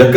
1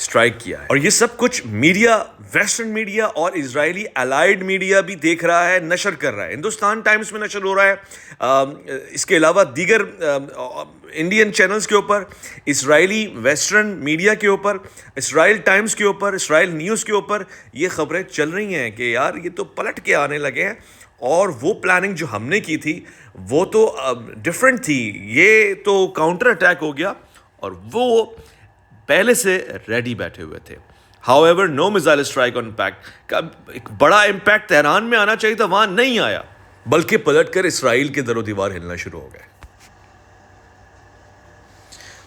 strike کیا ہے. اور یہ سب کچھ میڈیا، ویسٹرن میڈیا اور اسرائیلی الائیڈ میڈیا بھی دیکھ رہا ہے، نشر کر رہا ہے. ہندوستان ٹائمز میں نشر ہو رہا ہے، اس کے علاوہ دیگر انڈین چینلز کے اوپر، اسرائیلی ویسٹرن میڈیا کے اوپر، اسرائیل ٹائمز کے اوپر، اسرائیل نیوز کے اوپر یہ خبریں چل رہی ہیں کہ یار یہ تو پلٹ کے آنے لگے ہیں، اور وہ پلاننگ جو ہم نے کی تھی وہ تو ڈفرینٹ تھی، یہ تو کاؤنٹر اٹیک ہو گیا، اور وہ پہلے سے ریڈی بیٹھے ہوئے تھے. However no missile strike on impact کا ایک بڑا امپیکٹ تہران میں آنا چاہیے تھا، وہاں نہیں آیا، بلکہ پلٹ کر اسرائیل کے در و دیوار ہلنا شروع ہو گئے.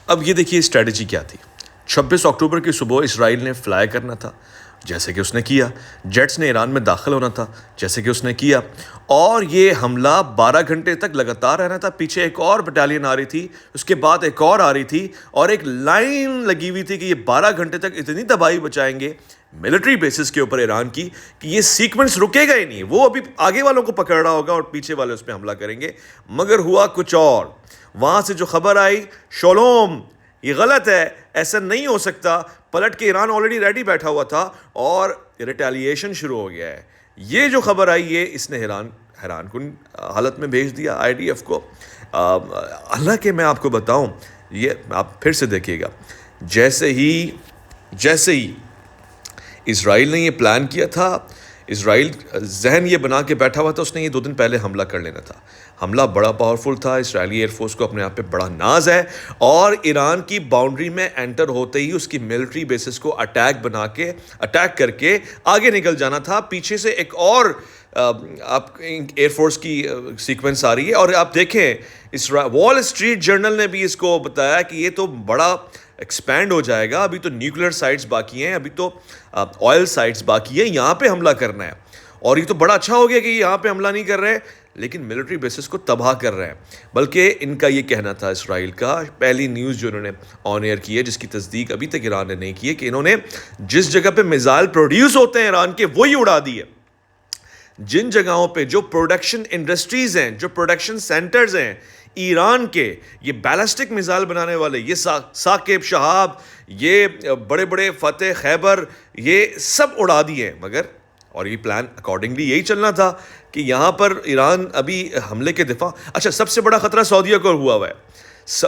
اب یہ دیکھیے اسٹریٹجی کیا تھی. 26 اکتوبر کی صبح اسرائیل نے فلائی کرنا تھا، جیسے کہ اس نے کیا. جیٹس نے ایران میں داخل ہونا تھا، جیسے کہ اس نے کیا. اور یہ حملہ 12 گھنٹے تک لگاتار رہنا تھا. پیچھے ایک اور بٹالین آ رہی تھی، اس کے بعد ایک اور آ رہی تھی، اور ایک لائن لگی ہوئی تھی کہ یہ 12 گھنٹے تک اتنی تباہی بچائیں گے ملٹری بیسز کے اوپر ایران کی کہ یہ سیکوینس رکے گا ہی نہیں. وہ ابھی آگے والوں کو پکڑ رہا ہوگا اور پیچھے والے اس پہ حملہ کریں گے. مگر ہوا کچھ اور. وہاں سے جو خبر آئی، شولوم یہ غلط ہے، ایسا نہیں ہو سکتا، پلٹ کے ایران آلریڈی ریڈی بیٹھا ہوا تھا اور ریٹیلیشن شروع ہو گیا ہے. یہ جو خبر آئی ہے اس نے حیران کن حالت میں بھیج دیا آئی ڈی ایف کو. اللہ کہ میں آپ کو بتاؤں، یہ آپ پھر سے دیکھیے گا، جیسے ہی اسرائیل نے یہ پلان کیا تھا، اسرائیل ذہن یہ بنا کے بیٹھا ہوا تھا، اس نے یہ 2 دن پہلے حملہ کر لینا تھا. حملہ بڑا پاورفل تھا، اسرائیلی ایئر فورس کو اپنے آپ پہ بڑا ناز ہے، اور ایران کی باؤنڈری میں انٹر ہوتے ہی اس کی ملٹری بیسز کو اٹیک کر کے آگے نکل جانا تھا. پیچھے سے ایک اور آپ ایئر فورس کی سیکوینس آ رہی ہے. اور آپ دیکھیں وال اسٹریٹ جرنل نے بھی اس کو بتایا کہ یہ تو بڑا ایکسپینڈ ہو جائے گا، ابھی تو نیوکلیر سائٹس باقی ہیں، ابھی تو آئل سائٹس باقی ہیں، یہاں پہ حملہ کرنا ہے. اور یہ تو بڑا اچھا ہو گیا کہ یہاں پہ حملہ نہیں کر رہے، لیکن ملٹری بیسز کو تباہ کر رہے ہیں. بلکہ ان کا یہ کہنا تھا، اسرائیل کا پہلی نیوز جو انہوں نے آن ایئر کی ہے، جس کی تصدیق ابھی تک ایران نے نہیں کی ہے، کہ انہوں نے جس جگہ پہ میزائل پروڈیوس ہوتے ہیں ایران کے وہی اڑا دی ہے. جن جگہوں پہ جو پروڈکشن انڈسٹریز ہیں، جو پروڈکشن سینٹرز ہیں ایران کے، یہ بیلسٹک میزائل بنانے والے، یہ ثاقب شہاب، یہ بڑے بڑے فتح خیبر، یہ سب اڑا دیے ہیں. مگر اور یہ پلان اکارڈنگلی یہی چلنا تھا کہ یہاں پر ایران ابھی حملے کے دفاع. اچھا، سب سے بڑا خطرہ سعودیہ کو ہوا ہے.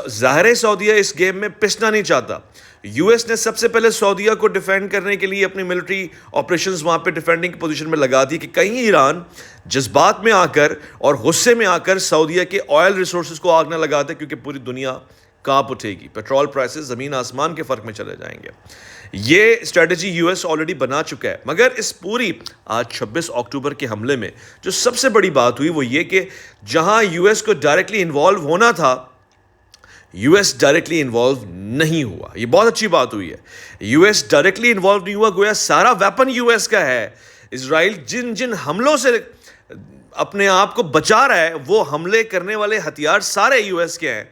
ظاہر سعودیہ اس گیم میں پسنا نہیں چاہتا. یو ایس نے سب سے پہلے سعودیہ کو ڈیفینڈ کرنے کے لیے اپنی ملٹری آپریشنز وہاں پہ ڈیفینڈنگ کی پوزیشن میں لگا دی کہ کہیں ایران جذبات میں آ کر اور غصے میں آ کر سعودیہ کے آئل ریسورسز کو آگ نہ لگا دے، کیونکہ پوری دنیا کانپ اٹھے گی، پیٹرول پرائسز زمین آسمان کے فرق میں چلے جائیں گے. یہ اسٹریٹجی یو ایس آلریڈی بنا چکا ہے. مگر اس پوری آج 26 اکتوبر کے حملے میں جو سب سے بڑی بات ہوئی وہ یہ کہ جہاں یو ایس کو ڈائریکٹلی انوالو ہونا تھا، یو ایس ڈائریکٹلی انوالو نہیں ہوا. یہ بہت اچھی بات ہوئی ہے. یو ایس ڈائریکٹلی انوالو نہیں ہوا، گویا سارا ویپن یو ایس کا ہے. اسرائیل جن حملوں سے اپنے آپ کو بچا رہا ہے، وہ حملے کرنے والے ہتھیار سارے یو ایس کے ہیں.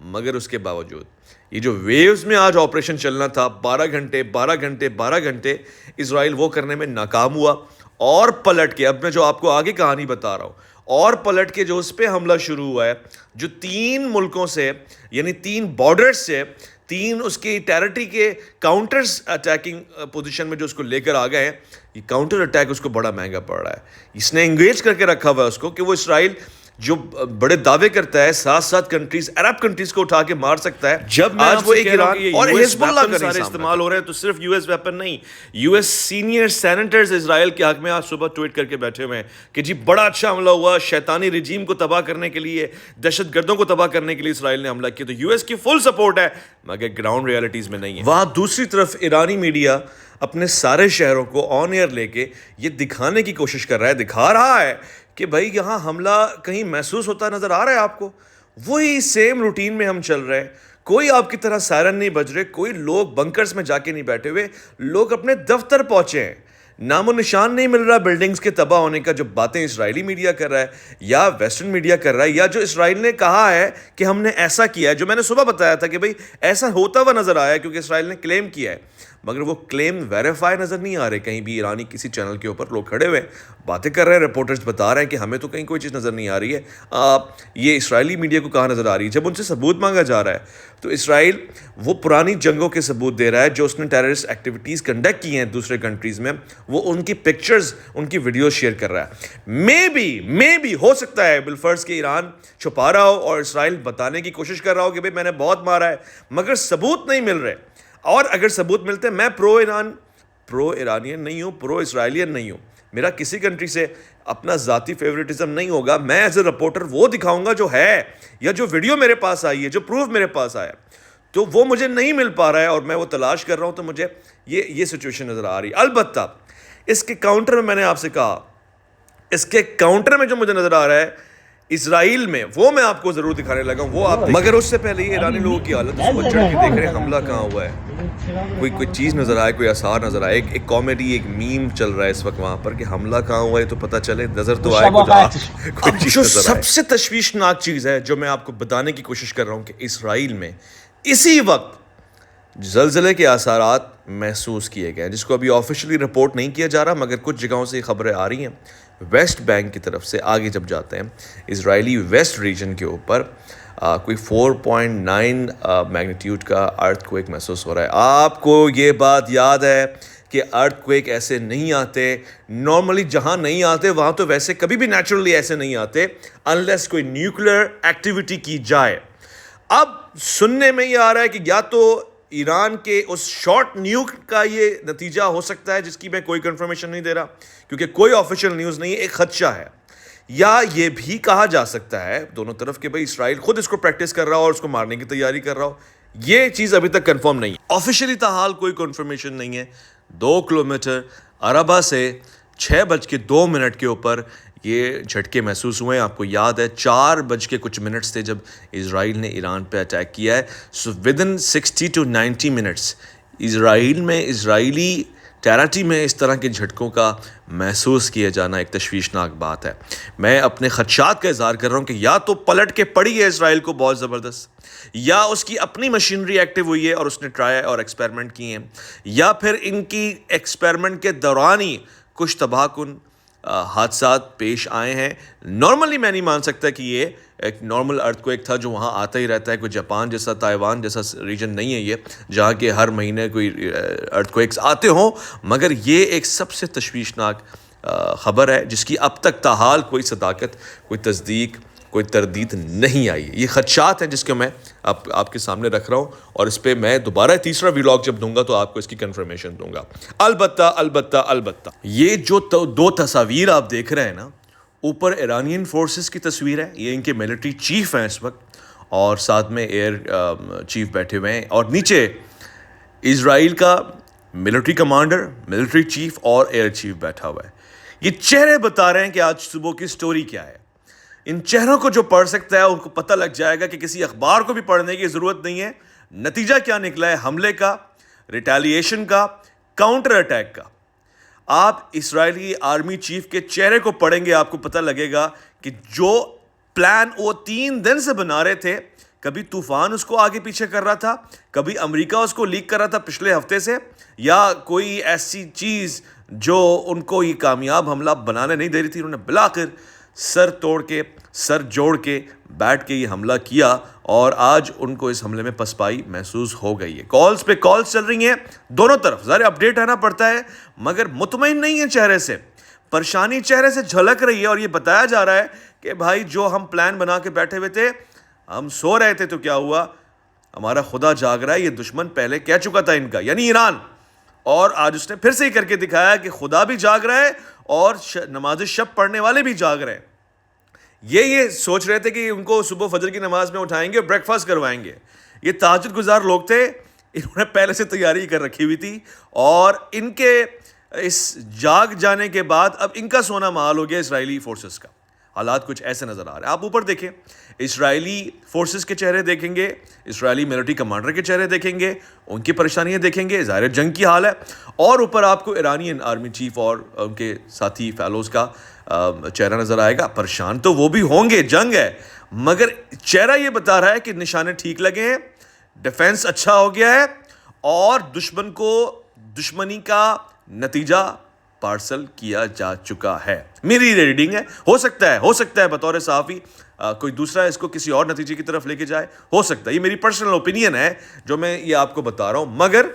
مگر اس کے باوجود یہ جو ویوز میں آج آپریشن چلنا تھا، 12 گھنٹے اسرائیل وہ کرنے میں ناکام ہوا. اور پلٹ کے، اب میں جو آپ کو آگے کہانی بتا رہا ہوں، اور پلٹ کے جو اس پہ حملہ شروع ہوا ہے، جو 3 ملکوں سے، یعنی 3 بارڈر سے، 3 اس کی ٹیریٹری کے کاؤنٹرز اٹیکنگ پوزیشن میں جو اس کو لے کر آ گئے ہیں، یہ کاؤنٹر اٹیک اس کو بڑا مہنگا پڑ رہا ہے. اس نے انگیج کر کے رکھا ہوا ہے اس کو کہ وہ اسرائیل جو بڑے دعوے کرتا ہے 7 کنٹریز، عرب کنٹریز کو اٹھا کے مار سکتا ہے، جب آج وہ ایک ایران اور حزب اللہ کا استعمال ہو رہے ہیں. تو صرف یو ایس ویپن نہیں، یو ایس سینئر سینیٹرز اسرائیل کے حق میں آج صبح ٹویٹ کر کے بیٹھے ہوئے ہیں کہ جی بڑا اچھا حملہ ہوا، شیطانی رجیم کو تباہ کرنے کے لیے، دہشت گردوں کو تباہ کرنے کے لیے اسرائیل نے حملہ کیا. تو یو ایس کی فل سپورٹ ہے، مگر گراؤنڈ ریالٹیز میں نہیں ہے. وہاں دوسری طرف ایرانی میڈیا اپنے سارے شہروں کو آن ایئر لے کے یہ دکھانے کی کوشش کر دکھا رہا ہے کہ بھائی یہاں حملہ کہیں محسوس ہوتا نظر آ رہا ہے آپ کو. وہی سیم روٹین میں ہم چل رہے ہیں، کوئی آپ کی طرح سائرن نہیں بج رہے، کوئی لوگ بنکرز میں جا کے نہیں بیٹھے ہوئے، لوگ اپنے دفتر پہنچے ہیں. نام و نشان نہیں مل رہا بلڈنگز کے تباہ ہونے کا. جو باتیں اسرائیلی میڈیا کر رہا ہے یا ویسٹرن میڈیا کر رہا ہے، یا جو اسرائیل نے کہا ہے کہ ہم نے ایسا کیا ہے، جو میں نے صبح بتایا تھا کہ بھئی ایسا ہوتا ہوا نظر آیا ہے، کیونکہ اسرائیل نے کلیم کیا ہے. مگر وہ کلیم ویریفائی نظر نہیں آ رہے کہیں بھی. ایرانی کسی چینل کے اوپر لوگ کھڑے ہوئے باتیں کر رہے ہیں, رپورٹرز بتا رہے ہیں کہ ہمیں تو کہیں کوئی چیز نظر نہیں آ رہی ہے. یہ اسرائیلی میڈیا کو کہاں نظر آ رہی ہے؟ جب ان سے ثبوت مانگا جا رہا ہے تو اسرائیل وہ پرانی جنگوں کے ثبوت دے رہا ہے جو اس نے ٹیررسٹ ایکٹیویٹیز کنڈکٹ کی ہیں دوسرے کنٹریز میں, وہ ان کی پکچرز, ان کی ویڈیوز شیئر کر رہا ہے. مے بی ہو سکتا ہے بالفرض کہ ایران چھپا رہا ہو اور اسرائیل بتانے کی کوشش کر رہا ہو کہ بھئی میں نے بہت مارا ہے, مگر ثبوت نہیں مل رہے. اور اگر ثبوت ملتے, میں پرو ایرانین نہیں ہوں, پرو اسرائیلین نہیں ہوں, میرا کسی کنٹری سے اپنا ذاتی فیوریٹزم نہیں ہوگا. میں ایز اے رپورٹر وہ دکھاؤں گا جو ہے, یا جو ویڈیو میرے پاس آئی ہے, جو پروف میرے پاس آیا, تو وہ مجھے نہیں مل پا رہا ہے اور میں وہ تلاش کر رہا ہوں, تو مجھے یہ سچویشن نظر آ رہی ہے. البتہ اس کے کاؤنٹر میں نے آپ سے کہا, اس کے کاؤنٹر میں جو مجھے نظر آ رہا ہے اسرائیل میں, وہ میں آپ کو ضرور دکھانے لگا ہوں, وہ آپ. مگر اس سے پہلے یہ ایرانی لوگوں کی حالت, اس کو چڑھ کے دیکھ رہے ہیں حملہ کہاں ہوا ہے, کوئی چیز نظر آئے, کوئی آثار نظر آئے, ایک کامیڈی, ایک میم چل رہا ہے اس وقت وہاں پر کہ حملہ کہاں ہوا ہے تو پتہ چلے, نظر تو آئے کچھ. جو سب سے تشویشناک چیز ہے جو میں آپ کو بتانے کی کوشش کر رہا ہوں کہ اسرائیل میں اسی وقت زلزلے کے آثارات محسوس کیے گئے ہیں, جس کو ابھی آفیشلی رپورٹ نہیں کیا جا رہا, مگر کچھ جگہوں سے خبریں آ رہی ہیں. ویسٹ بینک کی طرف سے آگے جب جاتے ہیں, اسرائیلی ویسٹ ریجن کے اوپر کوئی 4.9 میگنیٹیوڈ کا ارتھ کویک محسوس ہو رہا ہے. آپ کو یہ بات یاد ہے کہ ارتھ کویک ایسے نہیں آتے نارملی, جہاں نہیں آتے وہاں تو ویسے کبھی بھی نیچرلی ایسے نہیں آتے انلیس کوئی نیوکلیئر ایکٹیویٹی کی جائے. اب سننے میں یہ آ رہا ہے کہ یا تو ایران کے اس شارٹ نیوک کا یہ نتیجہ ہو سکتا ہے, جس کی میں کوئی کنفرمیشن نہیں دے رہا کیونکہ کوئی آفیشیل نیوز نہیں ہے, ایک خدشہ ہے. یا یہ بھی کہا جا سکتا ہے دونوں طرف کہ بھئی اسرائیل خود اس کو پریکٹس کر رہا ہو اور اس کو مارنے کی تیاری کر رہا ہو. یہ چیز ابھی تک کنفرم نہیں ہے, آفیشیلی تاحال کوئی کنفرمیشن نہیں ہے. 2 کلومیٹر عربہ سے 6:02 کے اوپر یہ جھٹکے محسوس ہوئے ہیں. آپ کو یاد ہے 4 کچھ منٹس تھے جب اسرائیل نے ایران پہ اٹیک کیا ہے. سو ودن 60 to 90 منٹس اسرائیل میں, اسرائیلی ٹیریٹری میں اس طرح کے جھٹکوں کا محسوس کیا جانا ایک تشویشناک بات ہے. میں اپنے خدشات کا اظہار کر رہا ہوں کہ یا تو پلٹ کے پڑی ہے اسرائیل کو بہت زبردست, یا اس کی اپنی مشینری ایکٹیو ہوئی ہے اور اس نے ٹرائی اور ایکسپیریمنٹ کیے ہیں, یا پھر ان کی ایکسپیریمنٹ کے دوران ہی کچھ تباہ کن حادثات پیش آئے ہیں. نارملی میں نہیں مان سکتا کہ یہ ایک نارمل ارتھ کویک تھا جو وہاں آتا ہی رہتا ہے. کوئی جاپان جیسا, تائیوان جیسا ریجن نہیں ہے یہ جہاں کہ ہر مہینے کوئی ارتھ کویکس آتے ہوں, مگر یہ ایک سب سے تشویشناک خبر ہے جس کی اب تک تاحال کوئی صداقت, کوئی تصدیق, کوئی تردید نہیں آئی ہے. یہ خدشات ہیں جس کو میں آپ کے سامنے رکھ رہا ہوں, اور اس پہ میں دوبارہ تیسرا ویلاگ جب دوں گا تو آپ کو اس کی کنفرمیشن دوں گا. البتہ یہ جو 2 تصاویر آپ دیکھ رہے ہیں نا, اوپر ایرانین فورسز کی تصویر ہے, یہ ان کے ملٹری چیف ہیں اس وقت, اور ساتھ میں ایئر چیف بیٹھے ہوئے ہیں, اور نیچے اسرائیل کا ملٹری کمانڈر, ملٹری چیف اور ایئر چیف بیٹھا ہوا ہے. یہ چہرے بتا رہے ہیں کہ آج صبح کی سٹوری کیا ہے. ان چہروں کو جو پڑھ سکتا ہے ان کو پتہ لگ جائے گا کہ کسی اخبار کو بھی پڑھنے کی ضرورت نہیں ہے. نتیجہ کیا نکلا ہے حملے کا, ریٹیلیشن کا, کاؤنٹر اٹیک کا. آپ اسرائیلی آرمی چیف کے چہرے کو پڑھیں گے, آپ کو پتہ لگے گا کہ جو پلان وہ 3 دن سے بنا رہے تھے, کبھی طوفان اس کو آگے پیچھے کر رہا تھا, کبھی امریکہ اس کو لیک کر رہا تھا پچھلے ہفتے سے, یا کوئی ایسی چیز جو ان کو یہ کامیاب حملہ بنانے نہیں دے رہی تھی, انہوں نے بلاخر سر توڑ کے, سر جوڑ کے بیٹھ کے یہ حملہ کیا, اور آج ان کو اس حملے میں پسپائی محسوس ہو گئی ہے. کالز پہ کالز چل رہی ہیں دونوں طرف, ظاہر اپڈیٹ رہنا پڑتا ہے, مگر مطمئن نہیں ہے چہرے سے, پریشانی چہرے سے جھلک رہی ہے, اور یہ بتایا جا رہا ہے کہ بھائی جو ہم پلان بنا کے بیٹھے ہوئے تھے, ہم سو رہے تھے تو کیا ہوا, ہمارا خدا جاگ رہا ہے. یہ دشمن پہلے کہہ چکا تھا ان کا, یعنی ایران, اور آج اس نے پھر سے ہی کر کے دکھایا کہ خدا بھی جاگ رہا ہے اور نماز شب پڑھنے والے بھی جاگ رہے ہیں. یہ سوچ رہے تھے کہ ان کو صبح فجر کی نماز میں اٹھائیں گے اور بریک فاسٹ کروائیں گے. یہ تہجد گزار لوگ تھے, انہوں نے پہلے سے تیاری کر رکھی ہوئی تھی, اور ان کے اس جاگ جانے کے بعد اب ان کا سونا محال ہو گیا اسرائیلی فورسز کا. حالات کچھ ایسے نظر آ رہے ہیں. آپ اوپر دیکھیں, اسرائیلی فورسز کے چہرے دیکھیں گے, اسرائیلی ملٹری کمانڈر کے چہرے دیکھیں گے, ان کی پریشانیاں دیکھیں گے, ظاہر جنگ کی حال ہے, اور اوپر آپ کو ایرانین آرمی چیف اور ان کے ساتھی فیلوز کا چہرہ نظر آئے گا. پریشان تو وہ بھی ہوں گے, جنگ ہے, مگر چہرہ یہ بتا رہا ہے کہ نشانے ٹھیک لگے ہیں, ڈیفنس اچھا ہو گیا ہے, اور دشمن کو دشمنی کا نتیجہ پارسل کیا جا چکا ہے. میری ریڈنگ ہے, ہو سکتا ہے بطور صحافی کوئی دوسرا اس کو کسی اور نتیجے کی طرف لے کے جائے, ہو سکتا ہے, یہ میری پرسنل اوپینین ہے جو میں یہ آپ کو بتا رہا ہوں, مگر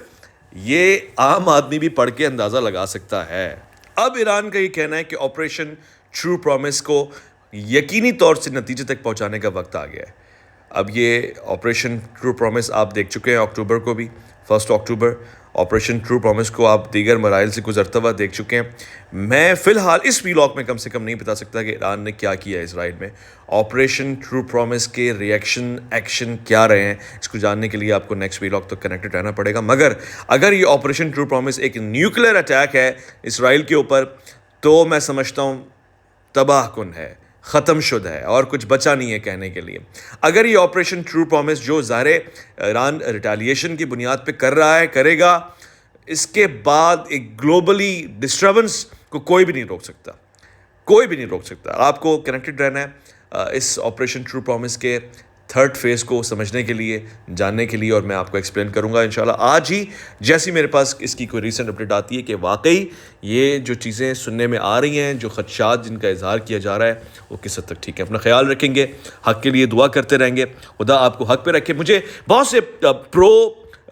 یہ عام آدمی بھی پڑھ کے اندازہ لگا سکتا ہے. اب ایران کا یہ کہنا ہے کہ آپریشن ٹرو پرومس کو یقینی طور سے نتیجے تک پہنچانے کا وقت آ گیا ہے. اب یہ آپریشن ٹرو پرومس آپ دیکھ چکے ہیں اکتوبر کو بھی, 1 اکتوبر. آپریشن ٹرو پرومس کو آپ دیگر مراحل سے گزرتا ہوا دیکھ چکے ہیں. میں فی الحال اس ویلاگ میں کم سے کم نہیں بتا سکتا کہ ایران نے کیا کیا ہے اسرائیل میں. آپریشن ٹرو پرومس کے ریئیکشن ایکشن کیا رہے ہیں, اس کو جاننے کے لیے آپ کو نیکسٹ ویلاگ تک کنیکٹڈ رہنا پڑے گا. مگر اگر یہ آپریشن ٹرو پرومس ایک نیوکلیر اٹیک ہے اسرائیل کے اوپر, تو میں سمجھتا ہوں تباہ کن ہے, ختم شدہ ہے, اور کچھ بچا نہیں ہے کہنے کے لیے. اگر یہ آپریشن ٹرو پرومس جو ظاہر ایران ریٹیلیشن کی بنیاد پہ کر رہا ہے, کرے گا, اس کے بعد ایک گلوبلی ڈسٹربنس کو کوئی بھی نہیں روک سکتا. آپ کو کنیکٹڈ رہنا ہے اس آپریشن ٹرو پرومس کے تھرڈ فیز کو سمجھنے کے لیے, جاننے کے لیے, اور میں آپ کو ایکسپلین کروں گا انشاءاللہ آج ہی, جیسی میرے پاس اس کی کوئی ریسنٹ اپڈیٹ آتی ہے کہ واقعی یہ جو چیزیں سننے میں آ رہی ہیں, جو خدشات جن کا اظہار کیا جا رہا ہے, وہ کس حد تک ٹھیک ہے. اپنا خیال رکھیں گے, حق کے لیے دعا کرتے رہیں گے, خدا آپ کو حق پہ رکھے. مجھے بہت سے پرو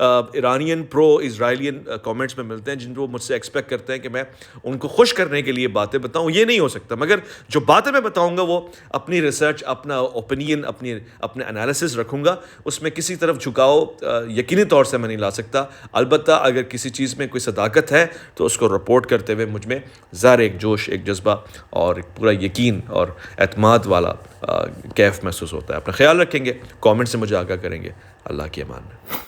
ایرانین پرو اسرائیلین کامنٹس میں ملتے ہیں جن کو مجھ سے ایکسپیکٹ کرتے ہیں کہ میں ان کو خوش کرنے کے لیے باتیں بتاؤں. یہ نہیں ہو سکتا, مگر جو باتیں میں بتاؤں گا وہ اپنی ریسرچ, اپنا اوپینین, اپنے انالیسس رکھوں گا. اس میں کسی طرف جھکاؤ یقینی طور سے میں نہیں لا سکتا. البتہ اگر کسی چیز میں کوئی صداقت ہے تو اس کو رپورٹ کرتے ہوئے مجھ میں ظاہر ایک جوش, ایک جذبہ اور ایک پورا یقین اور اعتماد والا کیف محسوس ہوتا ہے. اپنا خیال رکھیں گے, کامنٹ سے مجھے آگاہ کریں گے. اللہ کی امان.